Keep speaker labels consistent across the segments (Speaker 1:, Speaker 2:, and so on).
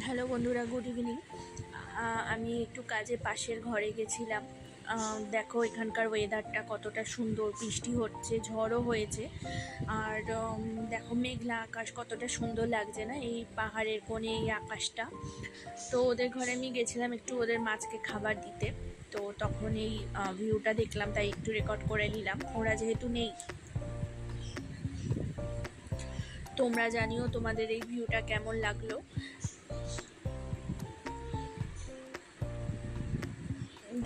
Speaker 1: Hello বন্ধুরা, good evening. আমি একটু কাজে পাশের ঘরে গেছিলাম। দেখো এখানকার ওয়েদারটা কতটা সুন্দর, বৃষ্টি হচ্ছে, ঝড়ও হয়েছে। আর দেখো মেঘলা আকাশ কতটা সুন্দর লাগছে না, এই পাহাড়ের কোণে এই আকাশটা। তো ওদের ঘরে আমি গেছিলাম একটু ওদের মাছকে খাবার দিতে। তো তখন এই ভিউটা দেখলাম, তাই একটু রেকর্ড করে নিলাম, ওরা যেহেতু নেই। তোমরা জানিও তোমাদের এই ভিউটা কেমন লাগলো।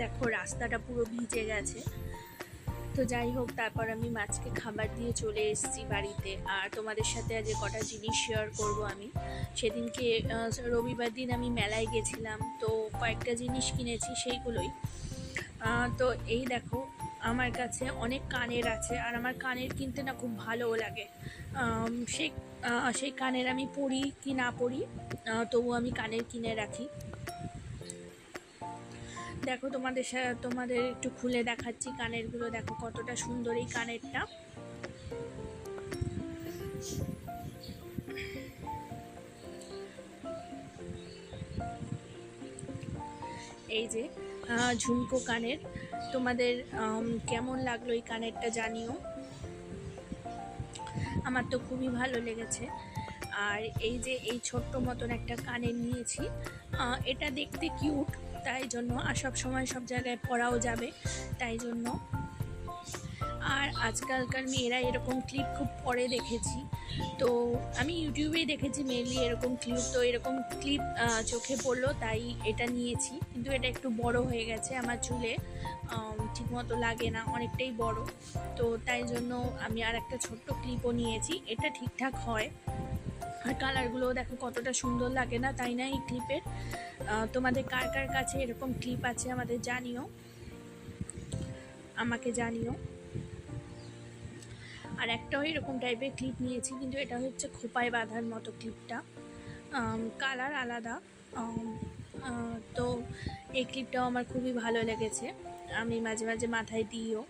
Speaker 1: দেখো রাস্তাটা পুরো ভিজে গেছে। তো যাই হোক, তারপর আমি মাছকে খাবার দিয়ে চলে এসেছি বাড়িতে। আর তোমাদের সাথে আজ কটা জিনিস শেয়ার করব আমি। সেদিনকে রবিবার দিন আমি মেলায় গেছিলাম, তো কয়েকটা জিনিস কিনেছি, সেইগুলোই। তো এই দেখো, আমার কাছে অনেক কানের আছে, আর আমার কানের কিনতে না খুব ভালোও লাগে। সেই কানের আমি পরি কি না পরি, তবু আমি কানের কিনে রাখি। দেখো তোমাদের একটু খুলে দেখাচ্ছি কানেরগুলো। দেখো কতটা সুন্দর এই কানেরটা। এই যে ঝুমকো কানের। তোমাদের কেমন লাগলো এই কানেরটা জানিও। আমার তো খুবই ভালো লেগেছে। আর এই যে এই ছোট্ট মতন একটা কানের নিয়েছি, এটা দেখতে কিউট, তাই জন্য। আর সব সময় সব জায়গায় পরাও যাবে, তাই জন্য। আর আজকালকার মেয়েরা এরকম ক্লিপ খুব পরে দেখেছি, তো আমি ইউটিউবেই দেখেছি মেনলি এরকম ক্লিপ। তো এরকম ক্লিপ চোখে পড়লো, তাই এটা নিয়েছি। কিন্তু এটা একটু বড় হয়ে গেছে, আমার চুলে ঠিকমতো লাগে না, অনেকটাই বড়। তো তাই জন্য আমি আর একটা ছোট্ট ক্লিপও নিয়েছি, এটা ঠিকঠাক হয়। আর কালারগুলোও দেখো কতটা সুন্দর লাগে না, তাই না এই ক্লিপের? তোমাদের কার কার কাছে এরকম ক্লিপ আছে আমাকে জানিও। আর একটাও এরকম টাইপের ক্লিপ নিয়েছি, কিন্তু এটা হচ্ছে খোপায় বাঁধার মতো ক্লিপটা, কালার আলাদা। তো এই ক্লিপটাও আমার খুবই ভালো লেগেছে, আমি মাঝে মাঝে মাথায় দিইও।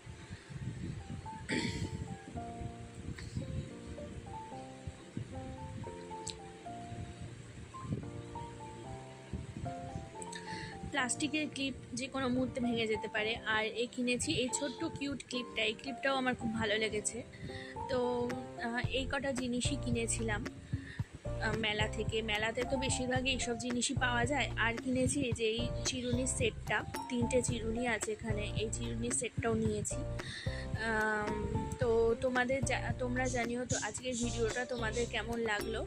Speaker 1: প্লাস্টিকের ক্লিপ যে কোনো মুহূর্তে ভেঙে যেতে পারে। আর কিনেছি এই ছোট্ট কিউট ক্লিপটা, এই ক্লিপটাও আমার খুব ভালো লেগেছে। তো এই কটা জিনিসই কিনেছিলাম মেলাতে তো বেশিরভাগই এইসব জিনিসই পাওয়া যায়। আর কিনেছি যে এই চিরুনির সেটটা, 3টে চিরুনি আছে এখানে, এই চিরুনির সেটটাও নিয়েছি। তো তোমরা জানিও তো আজকের ভিডিওটা তোমাদের কেমন লাগলো।